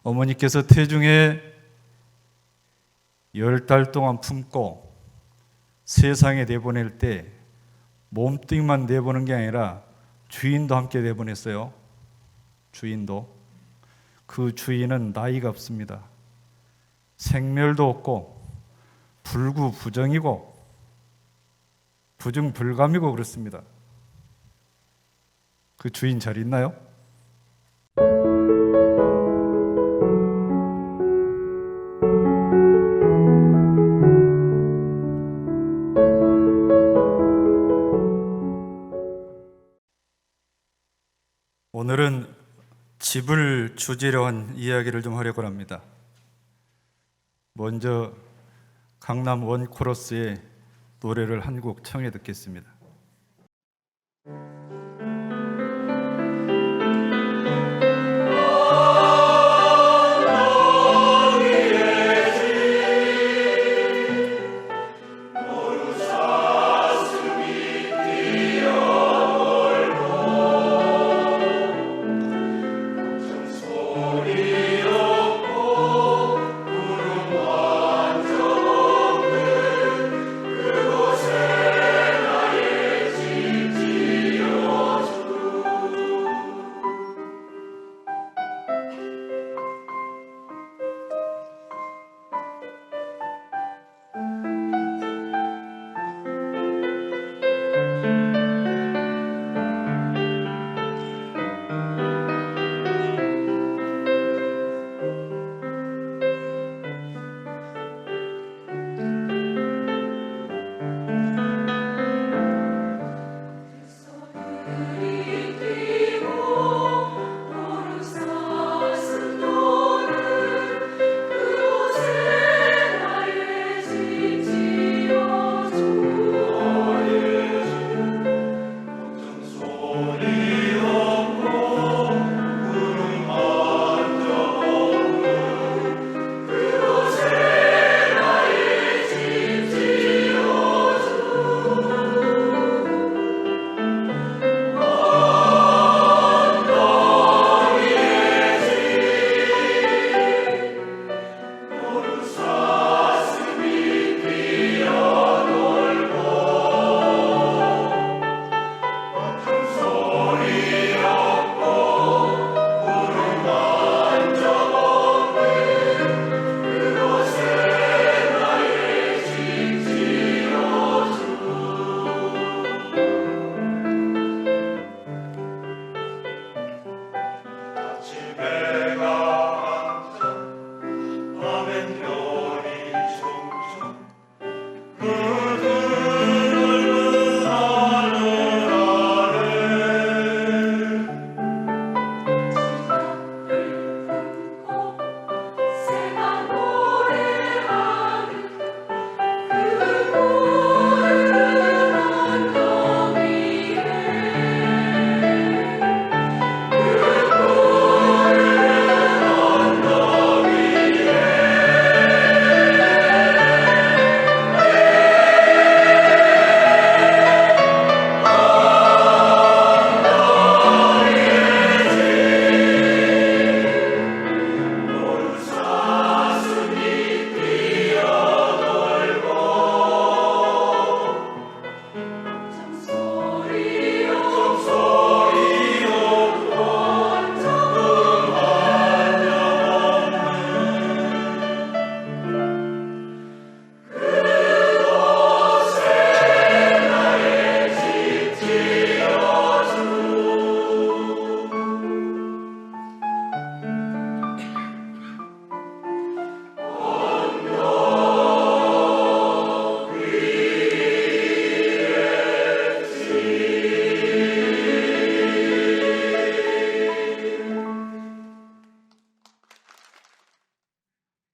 어머니께서 태중에 10달 동안 품고 세상에 내보낼 때 몸뚱이만 내보는 게 아니라 주인도 함께 내보냈어요. 주인도. 그 주인은 나이가 없습니다. 생멸도 없고 불구부정이고 부정불감이고 그렇습니다. 그 주인 잘 있나요? 오늘은 집을 주제로 한 이야기를 좀 하려고 합니다. 먼저 강남 원코러스의 노래를 한 곡 청해 듣겠습니다.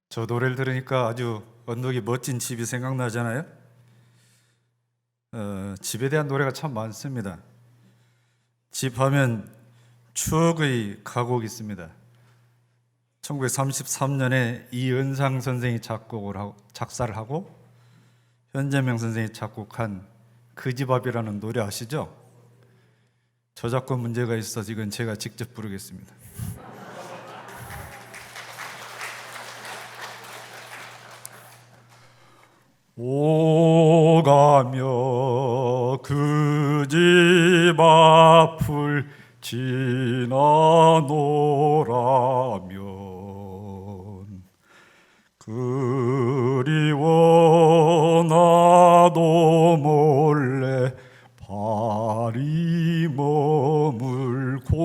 저 노래를 들으니까 아주 언덕이 멋진 집이 생각나잖아요. 집에 대한 노래가 참 많습니다. 집 하면 추억의 가곡이 있습니다. 1933년에 이은상 선생이 작사를 하고 현재명 선생이 작곡한 그 집 앞이라는 노래 아시죠? 저작권 문제가 있어서 이건 제가 직접 부르겠습니다. 오가며 그 집 앞을 지나노라면 그리워 나도 몰래 발이 머물고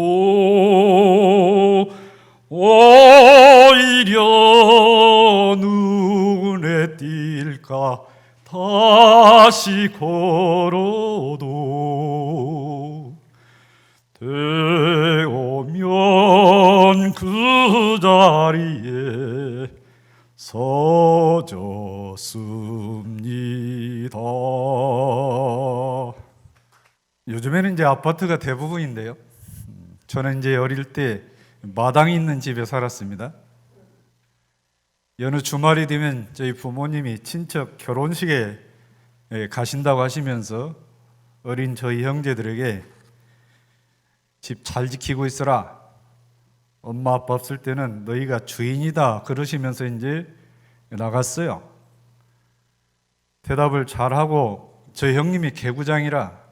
오히려 눈에 띌까 다시 걸어도 되오면 그 자리에 서졌습니다. 요즘에는 이제 아파트가 대부분인데요. 저는 이제 어릴 때 마당이 있는 집에 살았습니다. 여느 주말이 되면 저희 부모님이 친척 결혼식에 가신다고 하시면서 어린 저희 형제들에게 집 잘 지키고 있어라. 엄마 아빠 없을 때는 너희가 주인이다. 그러시면서 이제 나갔어요. 대답을 잘하고 저희 형님이 개구장이라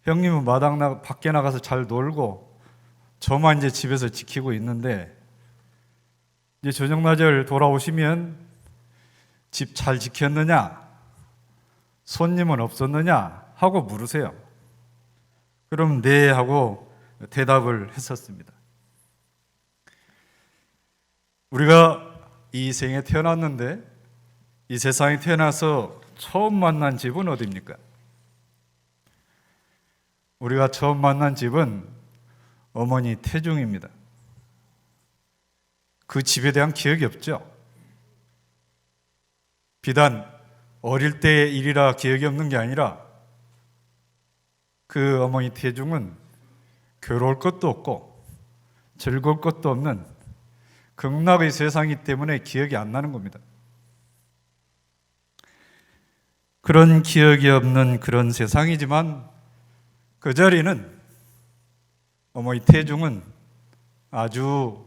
형님은 마당 밖에 나가서 잘 놀고 저만 이제 집에서 지키고 있는데 이제 저녁나절 돌아오시면 집 잘 지켰느냐? 손님은 없었느냐? 하고 물으세요. 그럼 네 하고 대답을 했었습니다. 우리가 이 생에 태어났는데 이 세상에 태어나서 처음 만난 집은 어디입니까? 우리가 처음 만난 집은 어머니 태중입니다. 그 집에 대한 기억이 없죠. 비단 어릴 때의 일이라 기억이 없는 게 아니라 그 어머니 태중은 괴로울 것도 없고 즐거울 것도 없는 극락의 세상이기 때문에 기억이 안 나는 겁니다. 그런 기억이 없는 그런 세상이지만 그 자리는 어머니 태중은 아주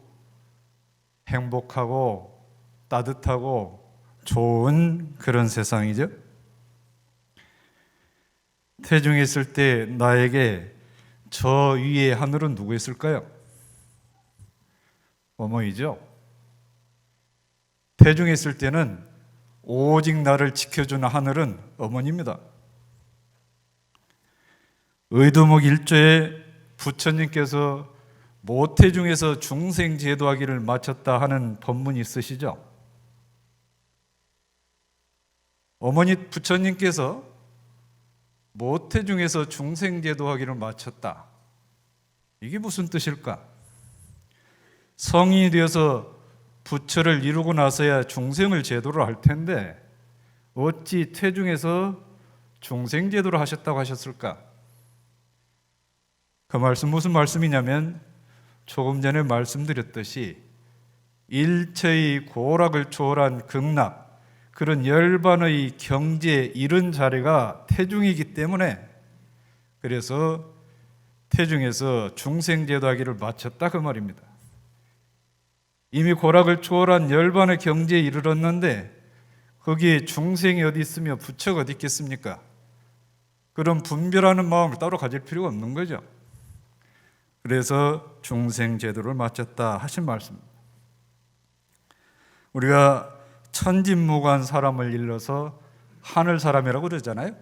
행복하고 따뜻하고 좋은 그런 세상이죠. 태중에 있을 때 나에게 저 위에 하늘은 누구 있을까요? 어머니죠. 태중에 있을 때는 오직 나를 지켜주는 하늘은 어머니입니다. 의도목 1조에 부처님께서 모태중에서 중생제도하기를 마쳤다 하는 법문이 있으시죠? 어머니 부처님께서 모태중에서 중생제도하기를 마쳤다. 이게 무슨 뜻일까? 성인이 되어서 부처를 이루고 나서야 중생을 제도로 할 텐데 어찌 태중에서 중생제도를 하셨다고 하셨을까? 그 말씀 무슨 말씀이냐면 조금 전에 말씀드렸듯이 일체의 고락을 초월한 극락, 그런 열반의 경지에 이른 자리가 태중이기 때문에 그래서 태중에서 중생제도하기를 마쳤다 그 말입니다. 이미 고락을 초월한 열반의 경지에 이르렀는데 거기에 중생이 어디 있으며 부처가 어디 있겠습니까? 그런 분별하는 마음을 따로 가질 필요가 없는 거죠. 그래서 중생제도를 마쳤다 하신 말씀입니다. 우리가 천진무구한 사람을 일러서 하늘 사람이라고 그러잖아요.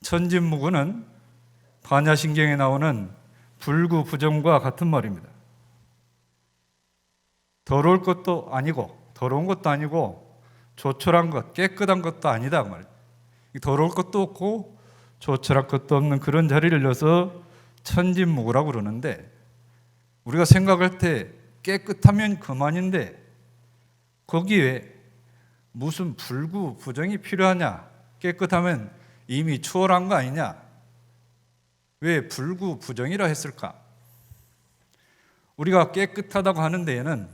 천진무구는 반야신경에 나오는 불구부정과 같은 말입니다. 더러울 것도 아니고 더러운 것도 아니고 조촐한 것, 깨끗한 것도 아니다 그 말이에요. 더러울 것도 없고 조촐한 것도 없는 그런 자리를 일러서 천진무구라고 그러는데 우리가 생각할 때 깨끗하면 그만인데 거기에 무슨 불구부정이 필요하냐? 깨끗하면 이미 추월한 거 아니냐? 왜 불구부정이라 했을까? 우리가 깨끗하다고 하는 데에는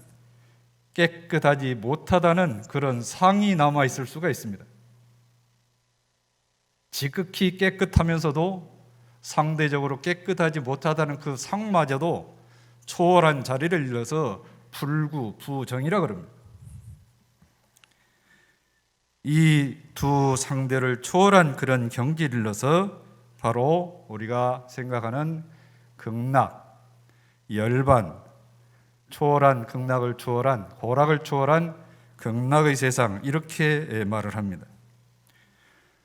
깨끗하지 못하다는 그런 상이 남아 있을 수가 있습니다. 지극히 깨끗하면서도 상대적으로 깨끗하지 못하다는 그 상마저도 초월한 자리를 일러서 불구부정이라 그럽니다. 이 두 상대를 초월한 그런 경지를 일러서 바로 우리가 생각하는 극락, 열반, 초월한 극락을 초월한 고락을 초월한 극락의 세상, 이렇게 말을 합니다.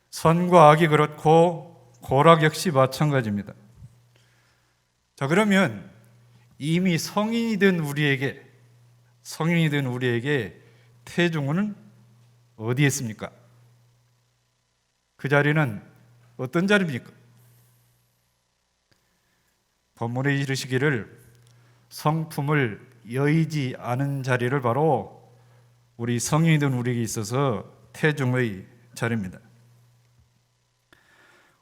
선과 악이 그렇고 고락 역시 마찬가지입니다. 자, 그러면 이미 성인이 된 우리에게 태중은 어디에 있습니까? 그 자리는 어떤 자리입니까? 본문에 이르시기를 성품을 여의지 않은 자리를 바로 우리 성인이 된 우리에게 있어서 태중의 자리입니다.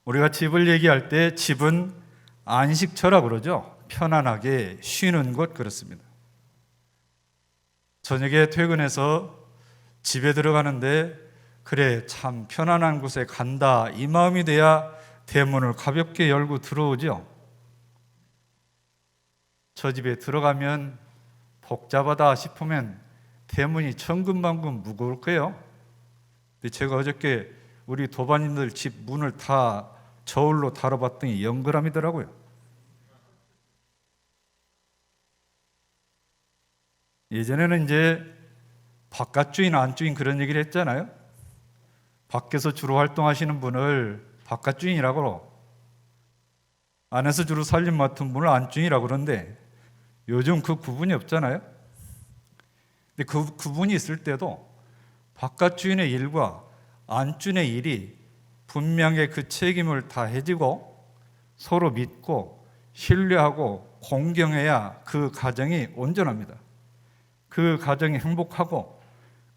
우리가 집을 얘기할 때 집은 안식처라 그러죠. 편안하게 쉬는 곳, 그렇습니다. 저녁에 퇴근해서 집에 들어가는데 그래, 참 편안한 곳에 간다, 이 마음이 돼야 대문을 가볍게 열고 들어오죠. 저 집에 들어가면 복잡하다 싶으면 대문이 천근만근 무거울 거예요. 근데 제가 어저께 우리 도반님들 집 문을 다 저울로 다뤄봤더니 0g이더라고요. 예전에는 이제 바깥주인 안주인 그런 얘기를 했잖아요. 밖에서 주로 활동하시는 분을 바깥주인이라고, 안에서 주로 살림 맡은 분을 안주인이라고 그러는데 요즘 그 구분이 없잖아요. 근데 그 구분이 있을 때도 바깥주인의 일과 안주인의 일이 분명히 그 책임을 다 해지고 서로 믿고 신뢰하고 공경해야 그 가정이 온전합니다. 그 가정이 행복하고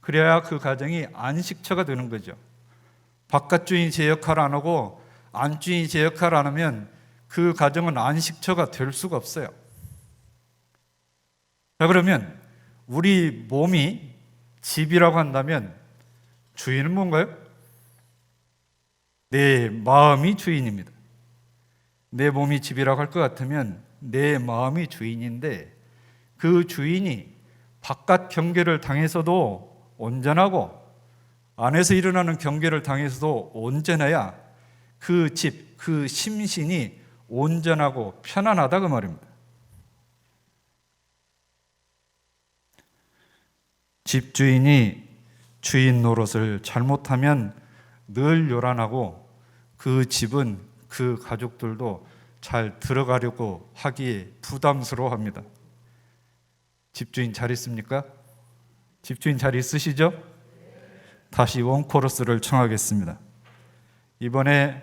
그래야 그 가정이 안식처가 되는 거죠. 바깥주인이 제 역할을 안 하고 안주인이 제 역할을 안 하면 그 가정은 안식처가 될 수가 없어요. 자, 그러면 우리 몸이 집이라고 한다면 주인은 뭔가요? 내 마음이 주인입니다. 내 몸이 집이라고 할 것 같으면 내 마음이 주인인데, 그 주인이 바깥 경계를 당해서도 온전하고 안에서 일어나는 경계를 당해서도 온전해야 그 집, 그 심신이 온전하고 편안하다, 그 말입니다. 집주인이 주인 노릇을 잘못하면 늘 요란하고 그 집은 그 가족들도 잘 들어가려고 하기에 부담스러워합니다. 집주인 잘 있습니까? 집주인 잘 있으시죠? 다시 원코러스를 청하겠습니다. 이번에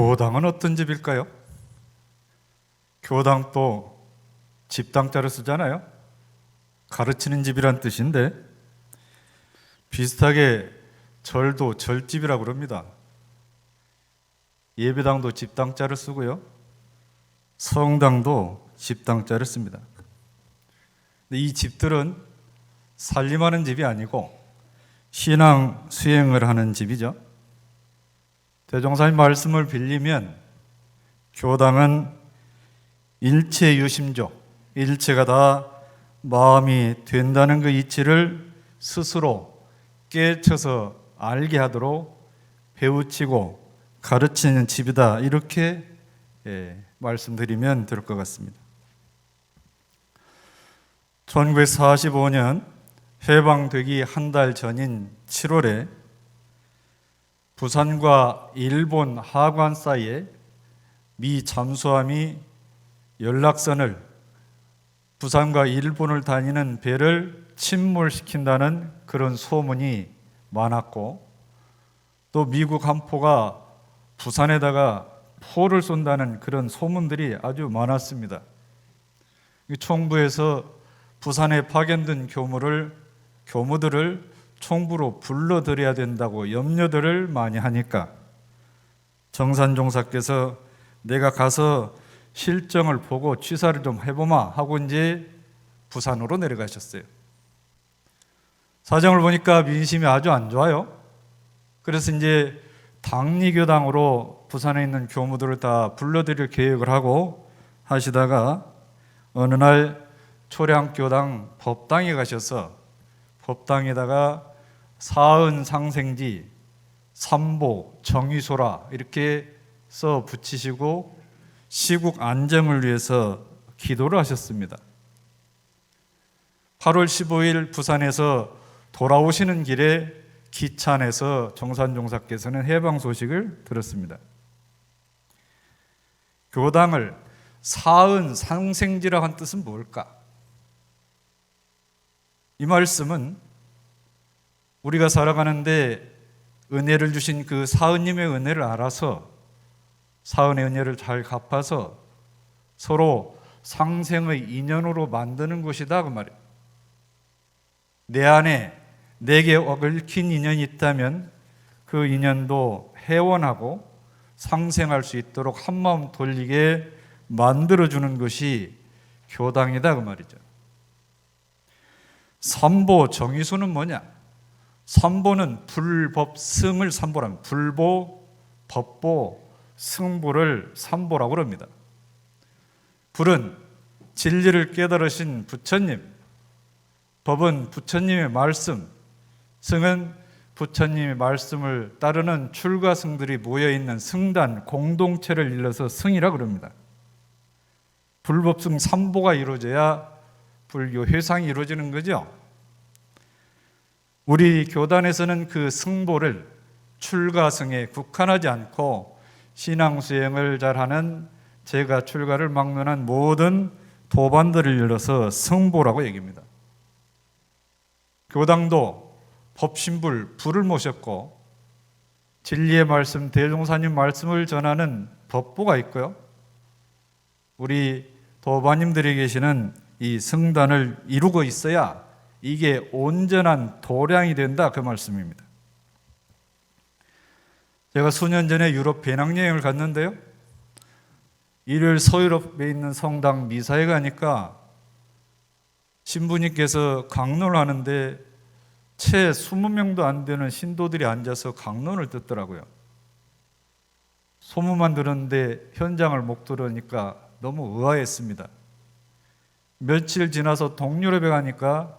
교당은 어떤 집일까요? 교당도 집당자를 쓰잖아요. 가르치는 집이란 뜻인데 비슷하게 절도 절집이라고 그럽니다. 예배당도 집당자를 쓰고요. 성당도 집당자를 씁니다. 근데 이 집들은 살림하는 집이 아니고 신앙 수행을 하는 집이죠. 대종사님 말씀을 빌리면 교당은 일체유심조, 일체가 다 마음이 된다는 그 이치를 스스로 깨쳐서 알게 하도록 배우치고 가르치는 집이다. 이렇게 말씀드리면 될 것 같습니다. 1945년 해방되기 한 달 전인 7월에 부산과 일본 하관 사이에 미 잠수함이 연락선을 부산과 일본을 다니는 배를 침몰시킨다는 그런 소문이 많았고 또 미국 함포가 부산에다가 포를 쏜다는 그런 소문들이 아주 많았습니다. 총부에서 부산에 파견된 교무들을 총부로 불러들여야 된다고 염려들을 많이 하니까 정산종사께서 내가 가서 실정을 보고 취사를 좀 해보마 하고 이제 부산으로 내려가셨어요. 사정을 보니까 민심이 아주 안 좋아요. 그래서 이제 당리교당으로 부산에 있는 교무들을 다 불러들일 계획을 하고 하시다가 어느 날 초량교당 법당에 가셔서 법당에다가 사은 상생지 삼보 정의소라 이렇게 써 붙이시고 시국 안정을 위해서 기도를 하셨습니다. 8월 15일 부산에서 돌아오시는 길에 기차 안에서 정산종사께서는 해방 소식을 들었습니다. 교당을 사은 상생지라고 한 뜻은 뭘까? 이 말씀은 우리가 살아가는데 은혜를 주신 그 사은님의 은혜를 알아서 사은의 은혜를 잘 갚아서 서로 상생의 인연으로 만드는 것이다 그 말이에요. 내 안에 내게 얽힌 인연이 있다면 그 인연도 회원하고 상생할 수 있도록 한마음 돌리게 만들어주는 것이 교당이다 그 말이죠. 삼보 정의소는 뭐냐? 삼보는 불법승을 삼보랍니다. 불보, 법보, 승보를 삼보라고 합니다. 불은 진리를 깨달으신 부처님, 법은 부처님의 말씀, 승은 부처님의 말씀을 따르는 출가승들이 모여있는 승단, 공동체를 일러서 승이라고 합니다. 불법승 삼보가 이루어져야 불교 회상이 이루어지는 거죠. 우리 교단에서는 그 승보를 출가승에 국한하지 않고 신앙수행을 잘하는 제가 출가를 막론한 모든 도반들을 일러서 승보라고 얘기합니다. 교당도 법신불, 불을 모셨고 진리의 말씀, 대종사님 말씀을 전하는 법보가 있고요. 우리 도반님들이 계시는 이 승단을 이루고 있어야 이게 온전한 도량이 된다 그 말씀입니다. 제가 수년 전에 유럽 배낭여행을 갔는데요. 일요일 서유럽에 있는 성당 미사에 가니까 신부님께서 강론을 하는데 채 20명도 안 되는 신도들이 앉아서 강론을 듣더라고요. 소문만 들었는데 현장을 못 들으니까 너무 의아했습니다. 며칠 지나서 동유럽에 가니까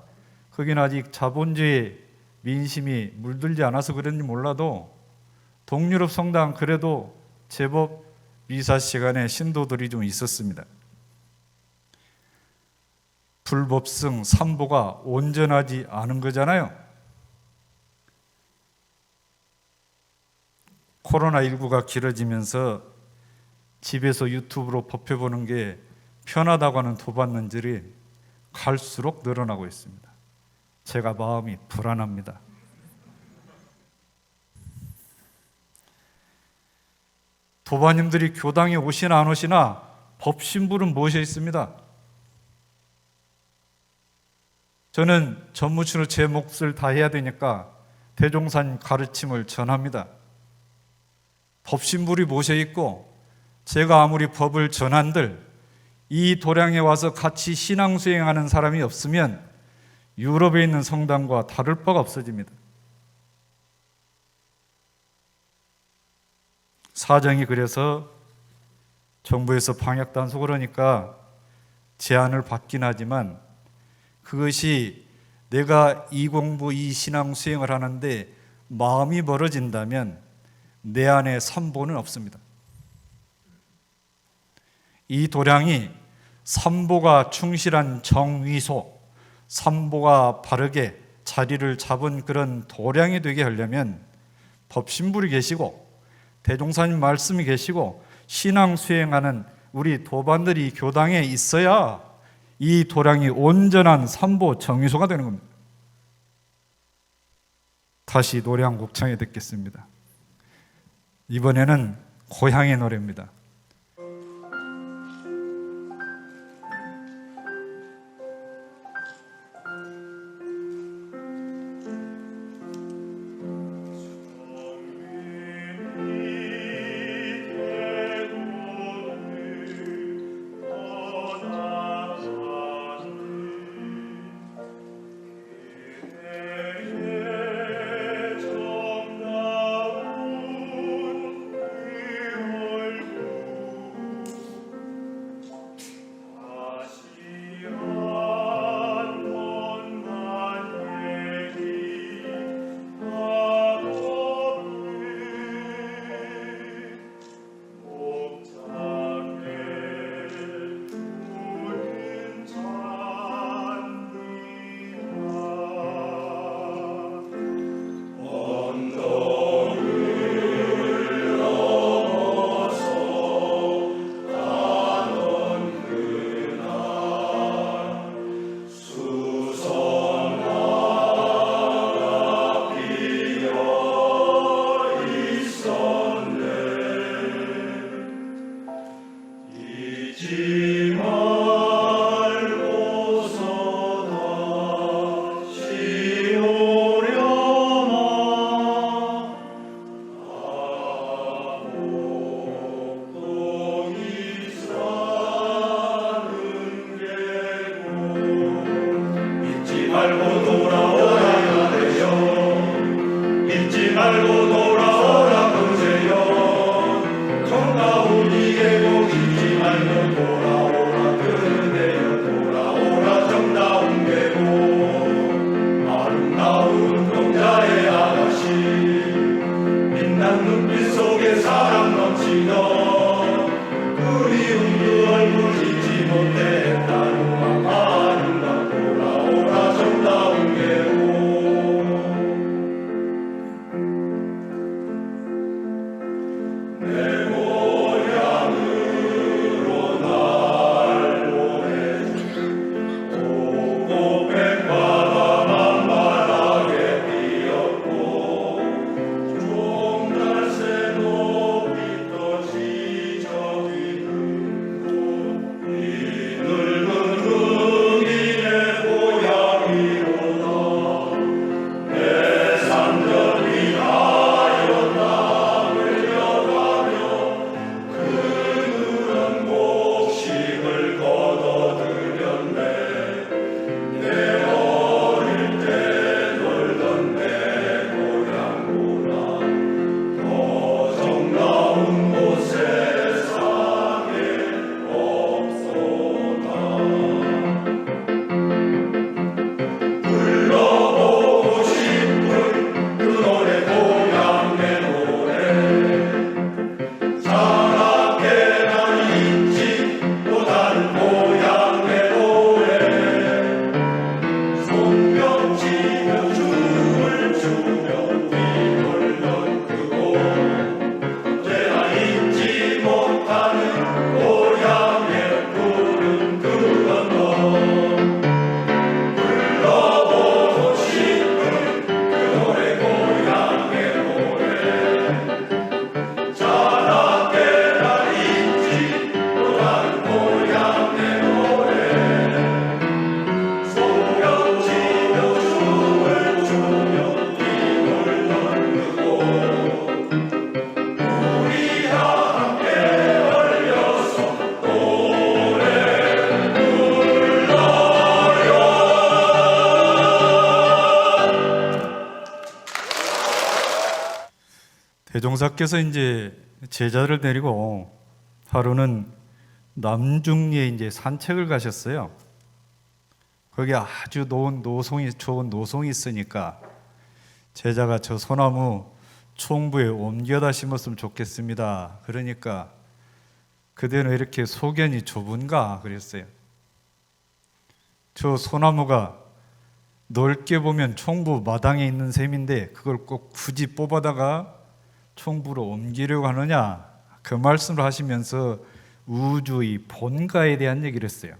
거기는 아직 자본주의 민심이 물들지 않아서 그런지 몰라도 동유럽 성당 그래도 제법 미사 시간에 신도들이 좀 있었습니다. 불법승 삼보가 온전하지 않은 거잖아요. 코로나19가 길어지면서 집에서 유튜브로 법회보는 게 편하다고 하는 도반는들이 갈수록 늘어나고 있습니다. 제가 마음이 불안합니다. 도반님들이 교당에 오시나 안 오시나 법신부는 모셔 있습니다. 저는 전무치로 제 몫을 다해야 되니까 대종사님 가르침을 전합니다. 법신불이 모셔 있고 제가 아무리 법을 전한들 이 도량에 와서 같이 신앙 수행하는 사람이 없으면 유럽에 있는 성당과 다를 바가 없어집니다. 사정이 그래서 정부에서 방역 단속을 하니까 제안을 받긴 하지만 그것이 내가 이 공부, 이 신앙 수행을 하는데 마음이 멀어진다면 내 안에 삼보는 없습니다. 이 도량이 삼보가 충실한 정위소, 삼보가 바르게 자리를 잡은 그런 도량이 되게 하려면 법신불이 계시고 대종사님 말씀이 계시고 신앙 수행하는 우리 도반들이 교당에 있어야 이 도량이 온전한 삼보 정위소가 되는 겁니다. 다시 노래 한 곡 청해 듣겠습니다. 이번에는 고향의 노래입니다. 대종사께서 이제 제자를 데리고 하루는 남중리에 이제 산책을 가셨어요. 거기 아주 좋은 노송이 있으니까 제자가 저 소나무 총부에 옮겨다 심었으면 좋겠습니다. 그러니까 그대는 왜 이렇게 소견이 좁은가 그랬어요. 저 소나무가 넓게 보면 총부 마당에 있는 셈인데 그걸 꼭 굳이 뽑아다가 총부로 옮기려고 하느냐, 그 말씀을 하시면서 우주의 본가에 대한 얘기를 했어요.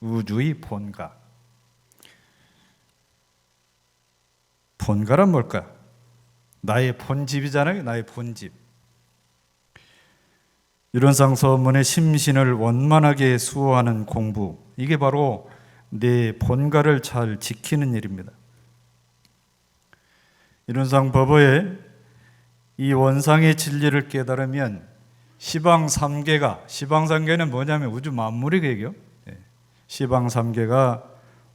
우주의 본가. 본가란 뭘까? 나의 본집이잖아요. 나의 본집. 유련상 서문의 심신을 원만하게 수호하는 공부, 이게 바로 내 본가를 잘 지키는 일입니다. 유련상 법어에 이 원상의 진리를 깨달으면 시방삼계는 뭐냐면 우주 만물의 계교. 시방삼계가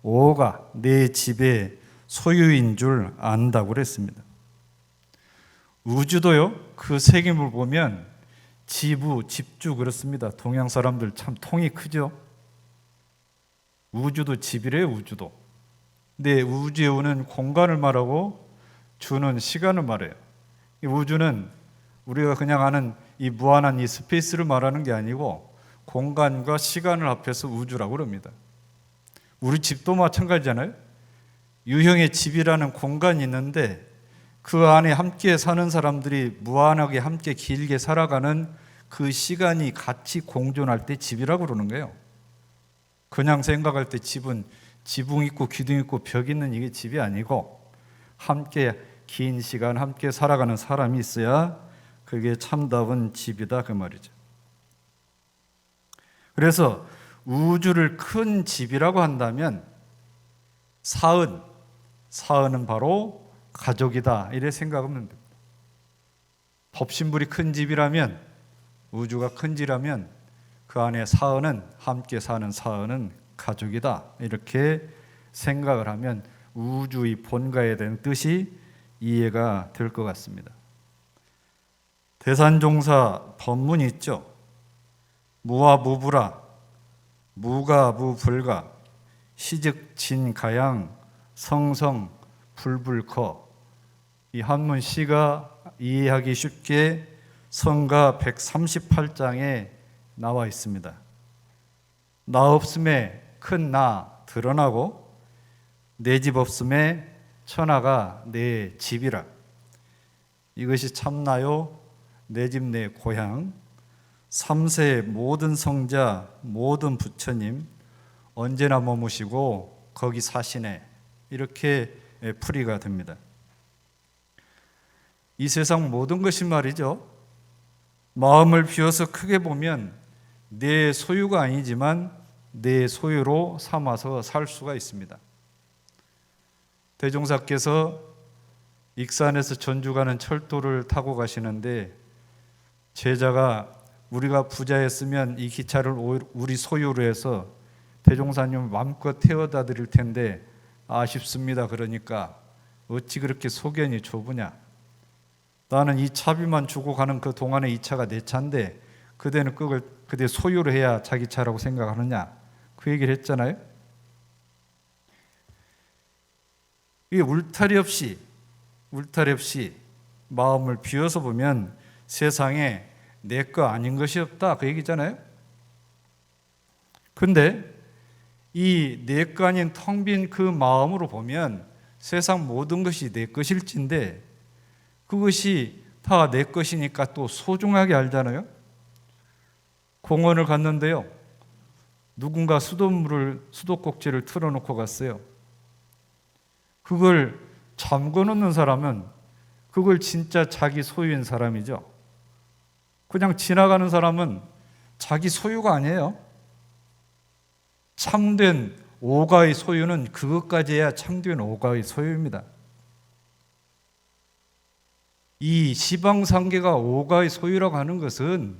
오가 내 집의 소유인 줄 안다고 그랬습니다. 우주도요, 그 색임을 보면 집주 그렇습니다. 동양 사람들 참 통이 크죠. 우주도 집이래요. 우주도. 근데 우주에 오는 공간을 말하고 주는 시간을 말해요. 이 우주는 우리가 그냥 아는 이 무한한 이 스페이스를 말하는 게 아니고 공간과 시간을 합해서 우주라고 그럽니다. 우리 집도 마찬가지잖아요. 유형의 집이라는 공간이 있는데 그 안에 함께 사는 사람들이 무한하게 함께 길게 살아가는 그 시간이 같이 공존할 때 집이라고 그러는 거예요. 그냥 생각할 때 집은 지붕 있고 기둥 있고 벽 있는 이게 집이 아니고 함께 긴 시간 함께 살아가는 사람이 있어야 그게 참다운 집이다 그 말이죠. 그래서 우주를 큰 집이라고 한다면 사은은 바로 가족이다 이래 생각하면 됩니다. 법신불이 큰 집이라면, 우주가 큰 집이라면 그 안에 사은은, 함께 사는 사은은 가족이다 이렇게 생각을 하면 우주의 본가에 대한 뜻이 이해가 될 것 같습니다. 대산종사 법문이 있죠. 무와 무불아, 무가 무불가, 시즉 진가양, 성성 불불커. 이 한문 시가 이해하기 쉽게 성가 138장에 나와 있습니다. 나 없음에 큰 나 드러나고 내 집 없음에 천하가 내 집이라. 이것이 참나요 내 집 내 고향. 삼세의 모든 성자 모든 부처님 언제나 머무시고 거기 사시네. 이렇게 풀이가 됩니다. 이 세상 모든 것이 말이죠, 마음을 비워서 크게 보면 내 소유가 아니지만 내 소유로 삼아서 살 수가 있습니다. 대종사께서 익산에서 전주 가는 철도를 타고 가시는데 제자가 우리가 부자였으면 이 기차를 우리 소유로 해서 대종사님 마음껏 태워다 드릴 텐데 아쉽습니다. 그러니까 어찌 그렇게 소견이 좁으냐. 나는 이 차비만 주고 가는 그 동안에 이 차가 내 차인데 그대는 그걸 그대 소유로 해야 자기 차라고 생각하느냐. 그 얘기를 했잖아요. 이게 울타리 없이 마음을 비워서 보면 세상에 내 거 아닌 것이 없다 그 얘기잖아요. 근데 이 내 거 아닌 텅 빈 그 마음으로 보면 세상 모든 것이 내 것일진데 그것이 다 내 것이니까 또 소중하게 알잖아요. 공원을 갔는데요, 누군가 수도꼭지를 틀어놓고 갔어요. 그걸 잠궈놓는 사람은 그걸 진짜 자기 소유인 사람이죠. 그냥 지나가는 사람은 자기 소유가 아니에요. 참된 오가의 소유는 그것까지 해야 참된 오가의 소유입니다. 이 시방상계가 오가의 소유라고 하는 것은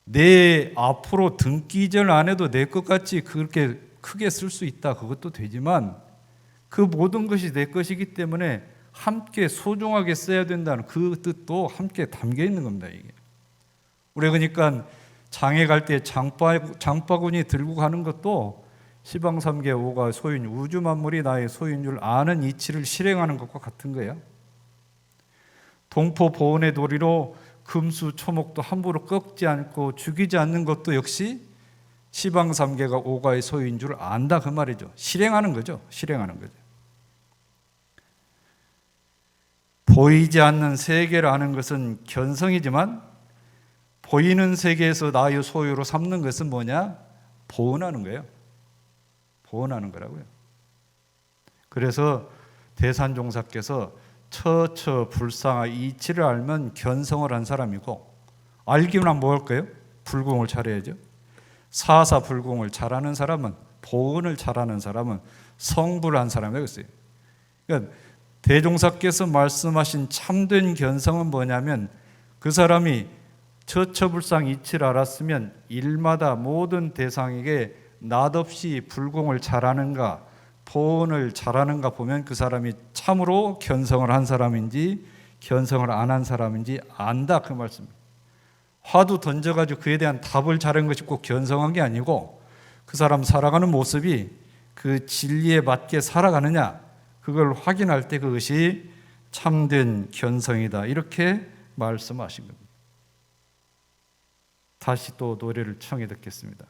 내 앞으로 등기이전 안 해도 내 것 같이 그렇게 크게 쓸 수 있다. 그것도 되지만 그 모든 것이 내 것이기 때문에 함께 소중하게 써야 된다는 그 뜻도 함께 담겨 있는 겁니다. 이게. 우리 그러니까 장에 갈 때 장바구니 들고 가는 것도 시방삼계 오가 소유인, 우주 만물이 나의 소유인 줄 아는 이치를 실행하는 것과 같은 거예요. 동포 보온의 도리로 금수 초목도 함부로 꺾지 않고 죽이지 않는 것도 역시 시방삼계가 오가의 소유인 줄 안다 그 말이죠. 실행하는 거죠. 실행하는 거죠. 보이지 않는 세계를 아는 것은 견성이지만 보이는 세계에서 나의 소유로 삼는 것은 뭐냐? 보온하는 거예요. 보온하는 거라고요. 그래서 대산종사께서 처처 불상하 이치를 알면 견성을 한 사람이고, 알기만 뭐 할까요? 불공을 잘해야죠. 사사 불공을 잘하는 사람은, 보온을 잘하는 사람은 성불을 한 사람이라고 했어요. 그러니까 대종사께서 말씀하신 참된 견성은 뭐냐면, 그 사람이 처처불상 이치를 알았으면 일마다 모든 대상에게 낯없이 불공을 잘하는가 보온을 잘하는가 보면 그 사람이 참으로 견성을 한 사람인지 견성을 안 한 사람인지 안다 그 말씀입니다. 화두 던져가지고 그에 대한 답을 잘한 것이 꼭 견성한 게 아니고 그 사람 살아가는 모습이 그 진리에 맞게 살아가느냐 그걸 확인할 때 그것이 참된 견성이다 이렇게 말씀하신 겁니다. 다시 또 노래를 청해 듣겠습니다.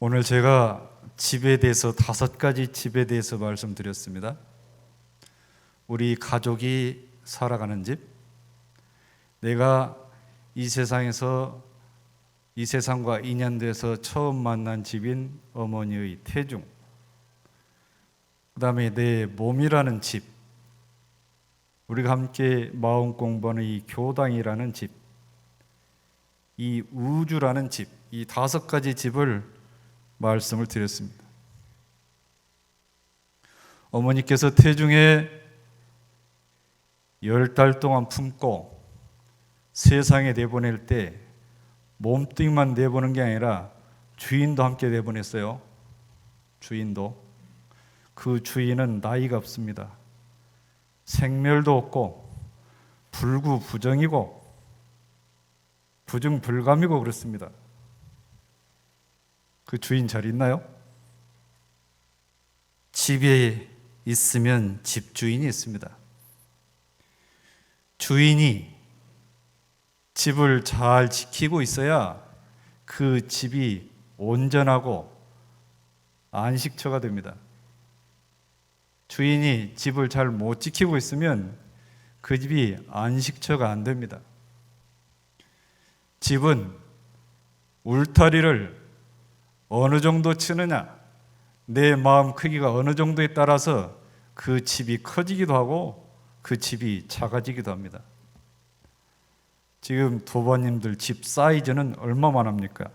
오늘 제가 집에 대해서 5가지 집에 대해서 말씀드렸습니다. 우리 가족이 살아가는 집, 내가 이 세상에서 이 세상과 인연돼서 처음 만난 집인 어머니의 태중, 그 다음에 내 몸이라는 집, 우리가 함께 마음 공부하는 이 교당이라는 집, 이 우주라는 집, 이 5가지 집을 말씀을 드렸습니다. 어머니께서 태중에 10달 동안 품고 세상에 내보낼 때 몸뚱이만 내보는 게 아니라 주인도 함께 내보냈어요. 주인도. 그 주인은 나이가 없습니다. 생멸도 없고 불구부정이고 부정불감이고 그렇습니다. 그 주인 잘 있나요? 집에 있으면 집주인이 있습니다. 주인이 집을 잘 지키고 있어야 그 집이 온전하고 안식처가 됩니다. 주인이 집을 잘 못 지키고 있으면 그 집이 안식처가 안 됩니다. 집은 울타리를 어느 정도 치느냐, 내 마음 크기가 어느 정도에 따라서 그 집이 커지기도 하고 그 집이 작아지기도 합니다. 지금 도반님들 집 사이즈는 얼마만 합니까?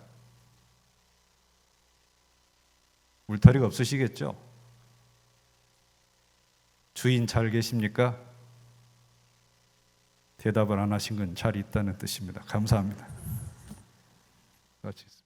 울타리가 없으시겠죠? 주인 잘 계십니까? 대답을 안 하신 건 잘 있다는 뜻입니다. 감사합니다. 같이 있습니다.